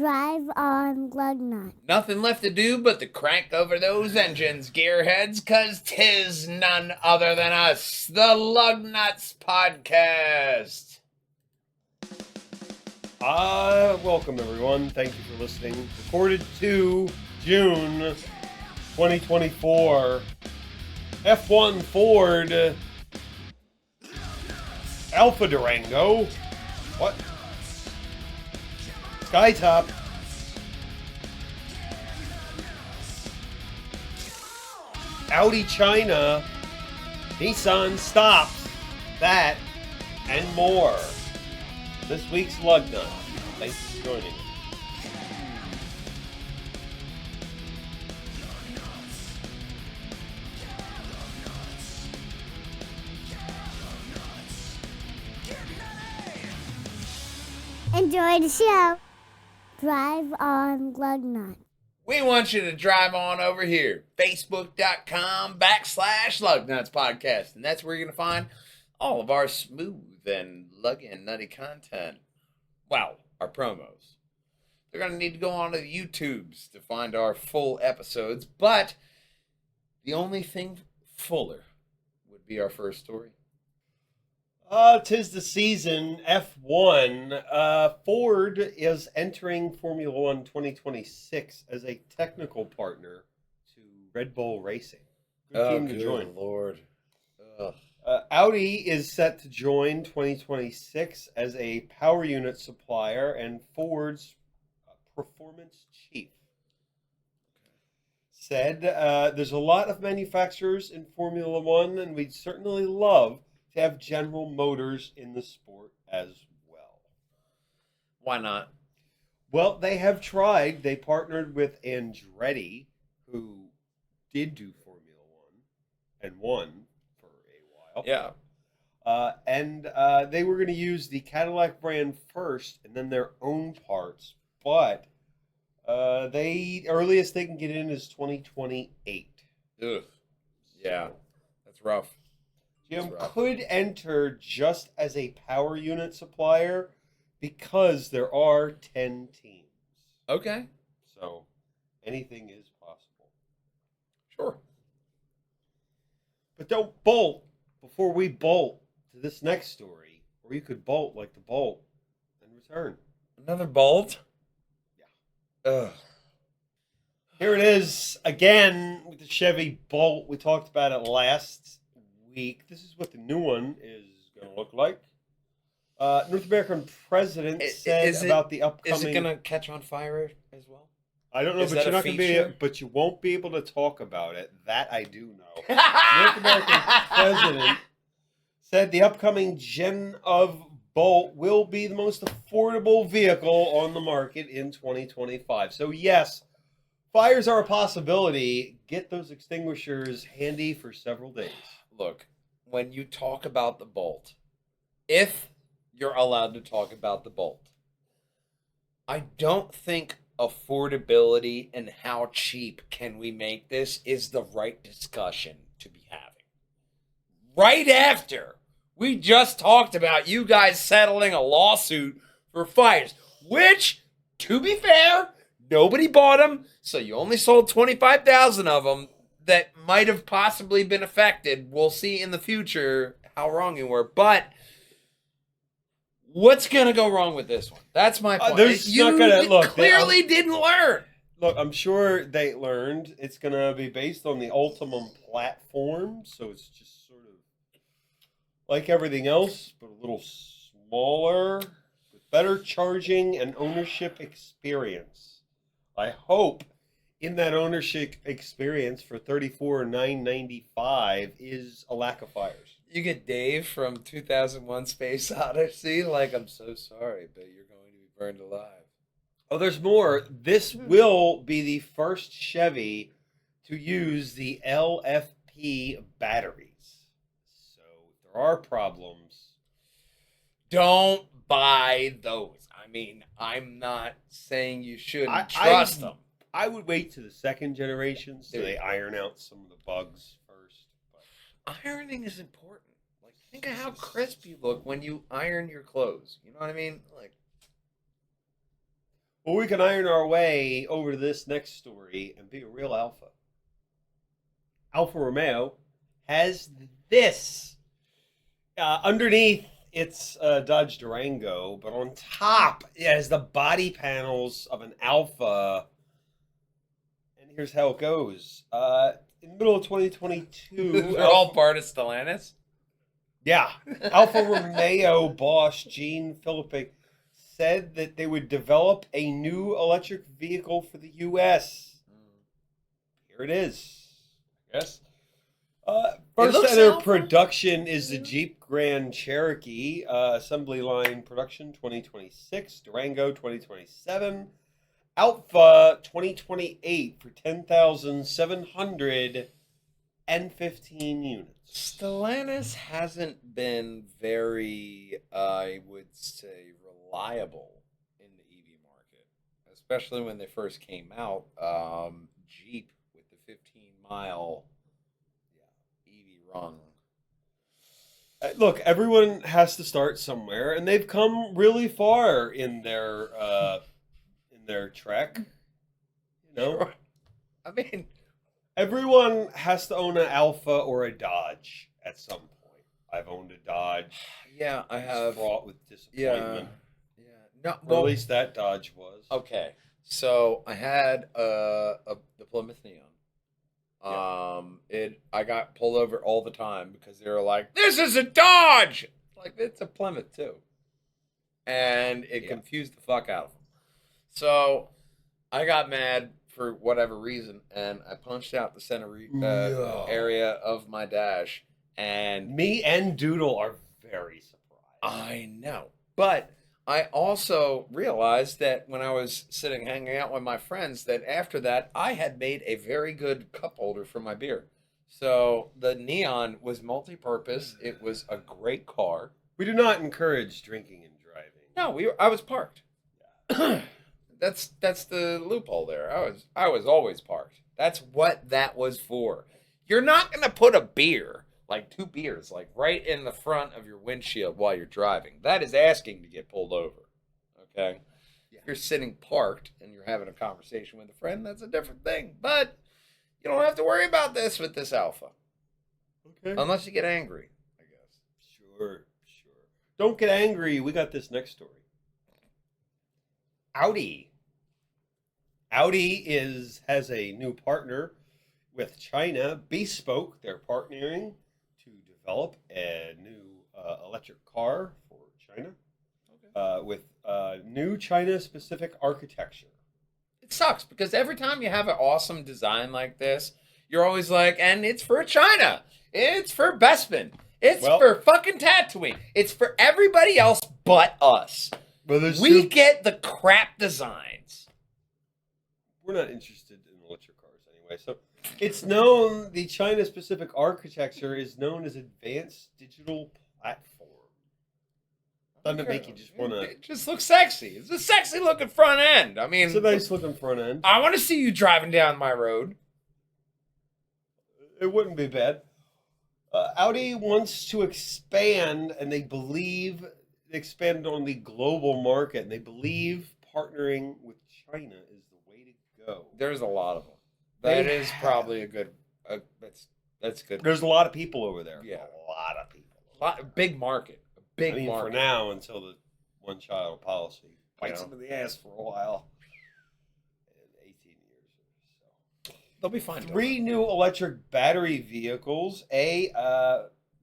Drive on Lugnutz. Nothing left to do but to crank over those engines, gearheads, 'cause 'tis none other than us, the Lugnutz Podcast. Welcome everyone. Thank you for listening. Recorded to June 2024. F1 Ford Alpha Durango. What? Skytop. Audi China. Nissan stops. That and more. This week's Lugnutz. Thanks for joining us. Enjoy the show. Drive on Lugnutz. We want you to drive on over here, facebook.com/Lugnutz Podcast. And that's where you're going to find all of our smooth and lug-in nutty content. Wow, our promos. They're going to need to go on to the YouTubes to find our full episodes. But the only thing fuller would be our first story. 'Tis the season, F1. Ford is entering Formula One 2026 as a technical partner to Red Bull Racing. Good team to join. Lord. Ugh. Audi is set to join 2026 as a power unit supplier and Ford's performance chief. Said there's a lot of manufacturers in Formula One, and we'd certainly love to have General Motors in the sport as well. Why not? Well, they have tried. They partnered with Andretti, who did do Formula One and won for a while. Yeah. And they were going to use the Cadillac brand first and then their own parts. But earliest they can get in is 2028. Ugh. Yeah. That's rough. Jim could enter just as a power unit supplier because there are 10 teams. Okay. So anything is possible. Sure. But don't bolt before we bolt to this next story, or you could bolt like the Bolt and return. Another Bolt? Yeah. Ugh. Here it is again with the Chevy Bolt. We talked about it last week. This is what the new one is going to look like. North American president said about the upcoming. Is it going to catch on fire as well? I don't know, Is but that you're a not going to be. feature? But you won't be able to talk about it. That I do know. North American president said the upcoming gen of Bolt will be the most affordable vehicle on the market in 2025. So yes, fires are a possibility. Get those extinguishers handy for several days. Look, when you talk about the Bolt, if you're allowed to talk about the Bolt, I don't think affordability and how cheap can we make this is the right discussion to be having. Right after we just talked about you guys settling a lawsuit for fires, which, to be fair, nobody bought them, so you only sold 25,000 of them. That might have possibly been affected. We'll see in the future how wrong you were. But what's going to go wrong with this one? That's my point. Clearly didn't learn. Look, I'm sure they learned. It's going to be based on the Ultimum platform, so it's just sort of like everything else, but a little smaller, with better charging and ownership experience. I hope in that ownership experience for $34,995 is a lack of fires. You get Dave from 2001 Space Odyssey, like, I'm so sorry, but you're going to be burned alive. Oh, there's more. This will be the first Chevy to use the LFP batteries. So if there are problems, don't buy those. I mean, I'm not saying you shouldn't trust them. I would wait to the second generation so they iron out some of the bugs first. But ironing is important. Like, think of how crisp you look when you iron your clothes. You know what I mean? Like, But we can iron our way over to this next story and be a real alpha. Alfa Romeo has this. Underneath, it's a Dodge Durango, but on top, it has the body panels of an Alfa. And here's how it goes. In the middle of 2022... They're all part of Stellantis? Yeah. Alfa Romeo boss Gene Philippe said that they would develop a new electric vehicle for the U.S. Here it is. Yes. First under production is the Jeep Grand Cherokee, assembly line production 2026, Durango 2027, Alpha 2028 for 10,715 units. Stellantis hasn't been very, I would say, reliable in the EV market, especially when they first came out. Jeep with the 15-mile EV run. Look, everyone has to start somewhere, and they've come really far in their trek. You know, Sure. I mean, everyone has to own an Alpha or a Dodge at some point. I've owned a Dodge. yeah, I It's have. fraught with Yeah, disappointment. yeah. No, Or well, at least that Dodge was. okay. So I had the Plymouth Neon. I got pulled over all the time because they were like, "This is a Dodge!" Like, it's a Plymouth too. And it confused the fuck out of them. So I got mad for whatever reason, and I punched out the center No. area of my dash. And Me and Doodle are very surprised. I know. But I also realized that when I was sitting hanging out with my friends, that after that, I had made a very good cup holder for my beer. So the Neon was multi-purpose. It was a great car. We do not encourage drinking and driving. No, I was parked. That's the loophole there. I was always parked. That's what that was for. You're not gonna put a beer, like 2 beers, like right in the front of your windshield while you're driving. That is asking to get pulled over. Okay? Yeah. If you're sitting parked and you're having a conversation with a friend, that's a different thing. But you don't have to worry about this with this Alpha. Okay. Unless you get angry, I guess. Sure. Don't get angry. We got this next story. Audi has a new partner with China. Bespoke, they're partnering to develop a new electric car for China with new China-specific architecture. It sucks because every time you have an awesome design like this, you're always like, and it's for China. It's for Bespin. It's for fucking Tatooine. It's for everybody else but us. We get the crap designs. We're not interested in electric cars anyway. So it's known, the China-specific architecture is known as Advanced Digital Platform. Doesn't it make you just want to... It just looks sexy. It's a sexy looking front end. I mean... It's a nice looking front end. I want to see you driving down my road. It wouldn't be bad. Audi wants to expand, and they believe... expand on the global market, and they believe partnering with China is the way to go. There's a lot of them. That is probably a good... that's good. There's a lot of people over there. Yeah. A lot of people. Big market. Big I mean, market. for now, until the one-child policy bites Yeah. them in the ass for a while. In 18 years or so. They'll be fine. 3 new electric battery vehicles.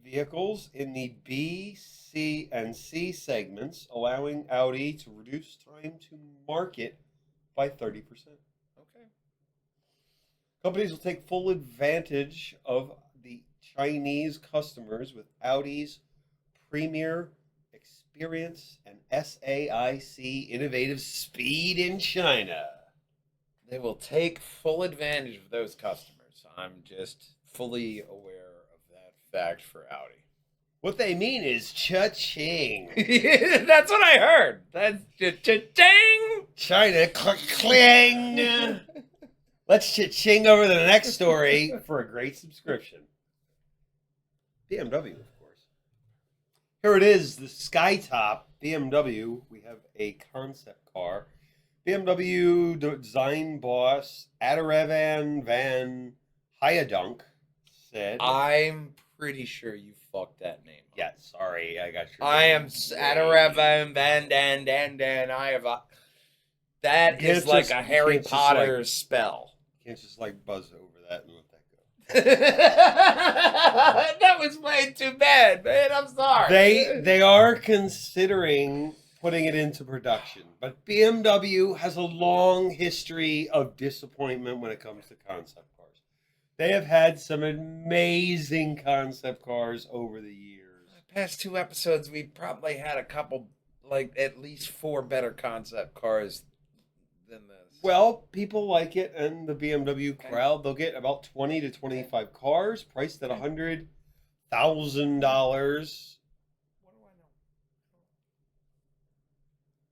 Vehicles in the B, C, and C segments, allowing Audi to reduce time to market by 30%. Okay. Companies will take full advantage of the Chinese customers with Audi's Premier Experience and SAIC Innovative Speed in China. They will take full advantage of those customers. I'm just fully aware of that fact for Audi. What they mean is cha-ching. That's what I heard. That's cha-ching. China, clang. Let's cha-ching over to the next story for a great subscription. BMW, of course. Here it is, the Skytop BMW. We have a concept car BMW design boss Adarevan van Hyadunk said, I'm pretty sure you fucked that name up. yeah, sorry, I got your I name am way- Sataravan Van Dan Dan Dan. I have a. That You can't is like just- a you Harry can't just, Potter like- spell. Can't just like buzz over that and let that go. That was way too bad, man. I'm sorry. They are considering putting it into production, but BMW has a long history of disappointment when it comes to concept cars. They have had some amazing concept cars over the years. The past 2 episodes, we probably had a couple, like at least 4 better concept cars than this. Well, people like it, and the BMW crowd, they'll get about 20 to 25 cars priced at $100,000. What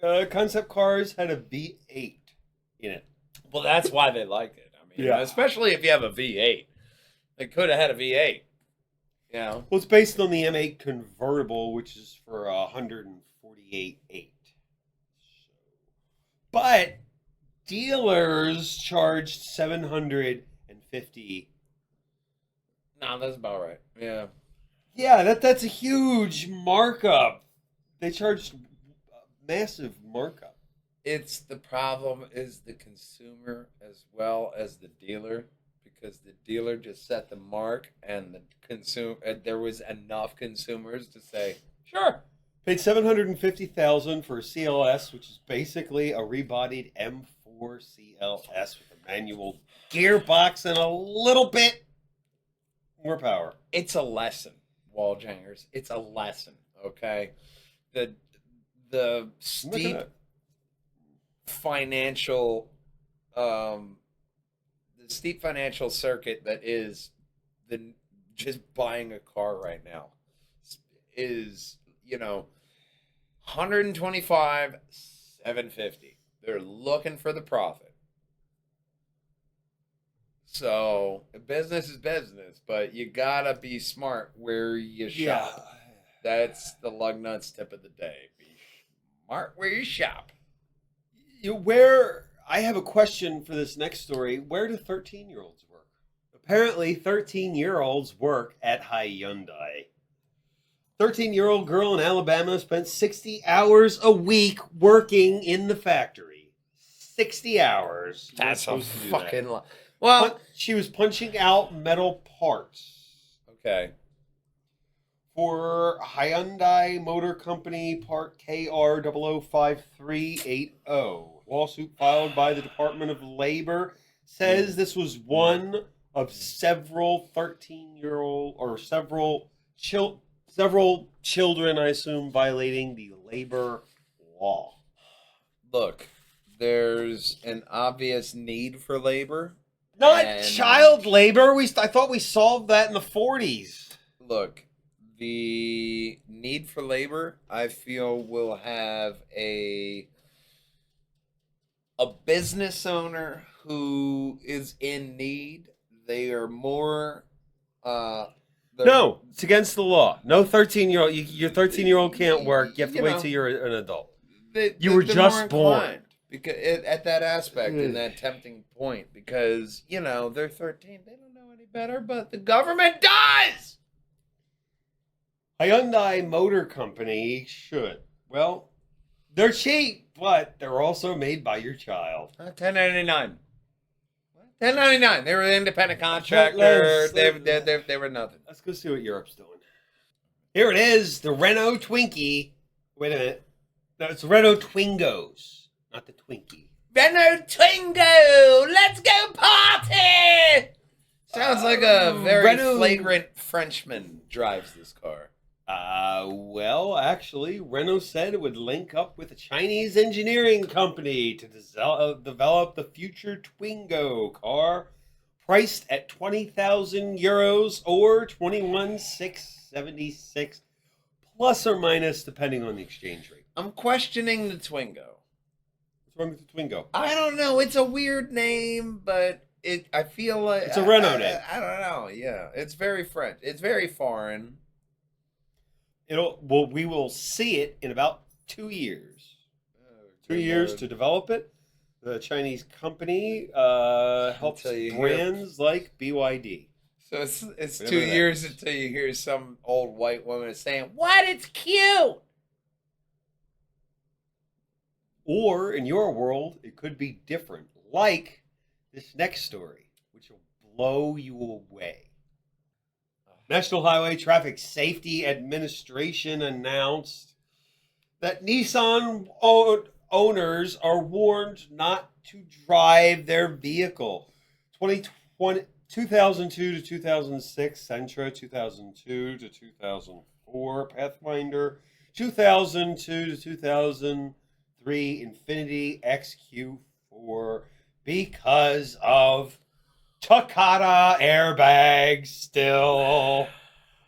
do I know? Concept cars had a V8 in it. Well, that's why they liked it. I mean, Yeah. especially if you have a V8. They could have had a V8. You know? Well, it's based on the M8 convertible, which is for 148.8. But dealers charged $750. No, that's about right. Yeah. Yeah, that's a huge markup. They charged a massive markup. It's the problem is the consumer as well as the dealer, because the dealer just set the mark and the there was enough consumers to say, sure. Paid $750,000 for a CLS, which is basically a rebodied M4 CLS with a manual gearbox and a little bit more power. It's a lesson, wall jangers. It's a lesson, okay? The steep financial the steep financial circuit that is the just buying a car right now is, 125, 750. They're looking for the profit. So business is business, but you gotta be smart where you shop. That's the Lugnutz tip of the day. Be smart where you shop. I have a question for this next story. Where do 13-year-olds work? Apparently, 13-year-olds work at Hyundai. 13-year-old girl in Alabama spent 60 hours a week working in the factory. 60 hours. That's a You're supposed to do that. fucking lot. Well, She was punching out metal parts okay. for Hyundai Motor Company Part KR005380. Lawsuit filed by the Department of Labor says this was one of several 13-year-old or several children, I assume, violating the labor law. Look, there's an obvious need for labor. Not And- child labor. I thought we solved that in the 40s. Look, the need for labor, I feel, will have a business owner who is in need. They are more. No, it's against the law. No 13-year-old. Your 13-year-old can't work. You have to You wait know. till you're an adult. They're were just more born. inclined because at that aspect, in that tempting point, because they're 13, they don't know any better, but the government does. Hyundai Motor Company should. Well, they're cheap, but they're also made by your child. 1099. 1099. They were an independent contractor. Let's- They were nothing. Let's go see what Europe's doing. Here it is, the Renault Twinkie. Wait a minute. No, it's Renault Twingos, not the Twinkie. Renault Twingo, let's go party! Sounds like a very Renault- flagrant Frenchman drives this car. Well, actually, Renault said it would link up with a Chinese engineering company to develop the future Twingo car, priced at 20,000 euros or 21,676, plus or minus, depending on the exchange rate. I'm questioning the Twingo. What's wrong with the Twingo? I don't know. It's a weird name, but I feel like It's a Renault name. I don't know. Yeah, it's very French. It's very foreign. We will see it in about 2 years. 2 years to develop it. The Chinese company helps Until you hear- brands like BYD. So it's Whatever 2 that years is. until you hear some old white woman saying, "What? It's cute." Or in your world, it could be different, like this next story, which will blow you away. National Highway Traffic Safety Administration announced that Nissan owners are warned not to drive their vehicle. 2002 to 2006 Sentra, 2002 to 2004 Pathfinder, 2002 to 2003 Infiniti XQ4 because of Takata airbags still.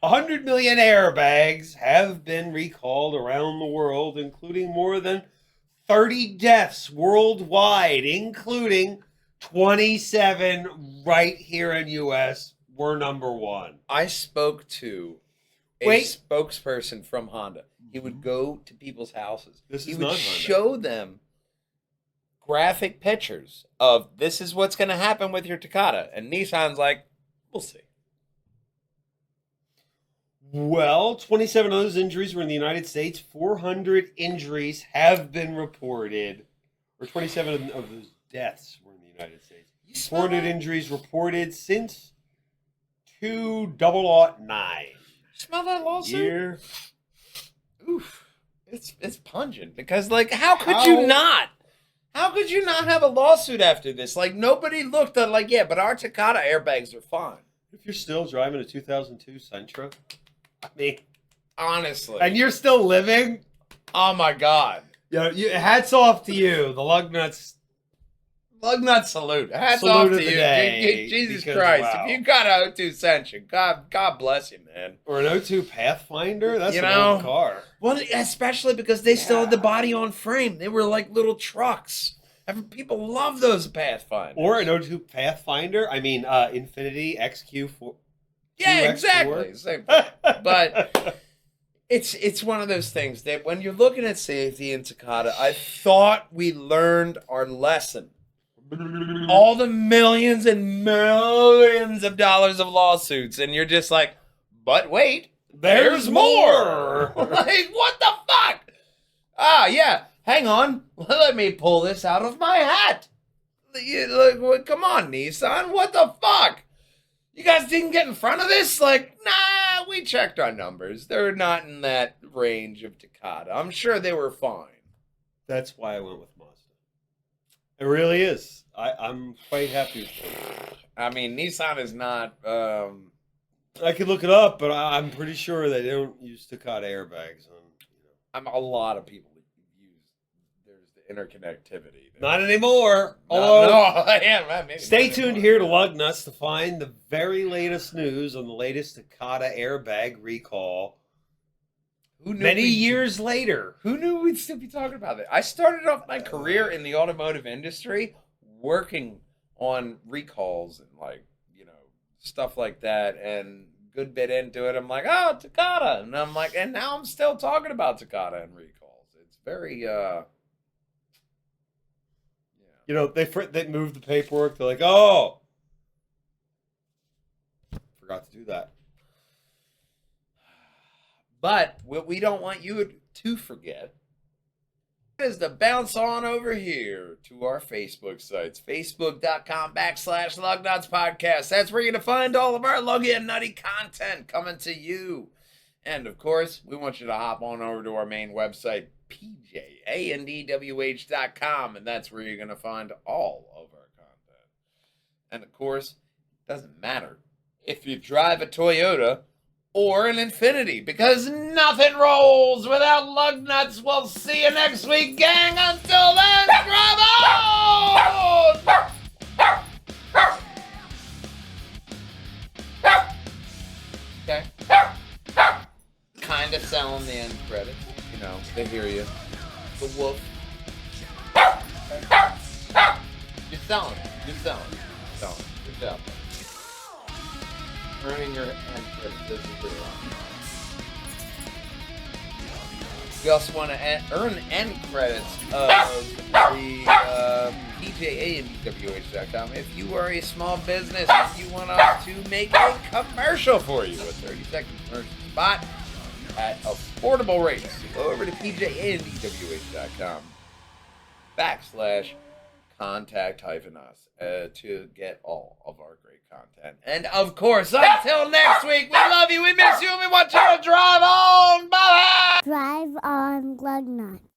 100 million airbags have been recalled around the world, including more than 30 deaths worldwide, including 27 right here in U.S. We're number one. I spoke to a Wait. spokesperson from Honda. He would go to people's houses. This He is would not Honda. show them graphic pictures of this is what's going to happen with your Takata. And Nissan's like, we'll see. Well, 27 of those injuries were in the United States. 400 injuries have been reported, or 27 of those deaths were in the United States. You smell 400 that? injuries reported since 2009. Smell that lawsuit? Year. Oof. It's pungent because, like, how could you not? How could you not have a lawsuit after this? Like, nobody looked at, like, yeah, but our Takata airbags are fine. If you're still driving a 2002 Sentra, I mean, Honestly. and you're still living, Oh, my God. hats off to you, the Lugnutz. Lugnutz salute. Hats Salute off of to the you. day, Jesus because, Christ. wow. If you got a 02 Sentra, God bless you, man. Or an 02 Pathfinder, that's You an know? old car. Well, especially because they still had the Yeah. body on frame. They were like little trucks. People love those Pathfinders. Or an 02 Pathfinder, I mean, Infiniti XQ4. Yeah, 2X4. exactly. Same thing. But it's one of those things that when you're looking at safety in Takata, I thought we learned our lesson. All the millions and millions of dollars of lawsuits, and you're just like, but wait, There's more. Like, what the fuck? Ah, yeah. Hang on. Let me pull this out of my hat. Look, come on, Nissan. What the fuck? You guys didn't get in front of this? Like, nah, we checked our numbers. They're not in that range of Takata. I'm sure they were fine. That's why I went with Mazda. It really is. I'm quite happy with it. I mean, Nissan is not. I could look it up, but I'm pretty sure they don't use Takata airbags. A lot of people use. There's the interconnectivity. Not anymore. No, Although, yeah, maybe stay not tuned anymore. here to Lugnutz to find the very latest news on the latest Takata airbag recall. Who knew Many we'd- years later. Who knew we'd still be talking about it? I started off my career in the automotive industry working on recalls and, like, stuff like that, and good bit into it, I'm like, oh, Takata. And I'm like, and now I'm still talking about Takata and recalls. It's very, You know, they moved the paperwork. They're like, oh, forgot to do that. But what we don't want you to forget is to bounce on over here to our Facebook sites, facebook.com/Lugnutz Podcast. That's where you're going to find all of our luggy and nutty content coming to you. And, of course, we want you to hop on over to our main website, pjandewh.com, and that's where you're going to find all of our content. And, of course, it doesn't matter if you drive a Toyota or an Infiniti, because nothing rolls without Lugnutz. We'll see you next week, gang. Until then, drive on! Okay. Kind of selling the end credits. You know, they hear you. The wolf. You're selling it. You're selling it. You're selling it. Good job. Earning your end credits. This is your We also want to earn end credits of the PJA and DWH.com. If you are a small business, if you want us to make a commercial for you, a 30-second commercial spot at affordable rates, go over to PJA and DWH.com /contact-us to get all of our great content. And of course, until next week, we love you, we miss you, and we want you to drive on. Bye! Drive on Lugnutz.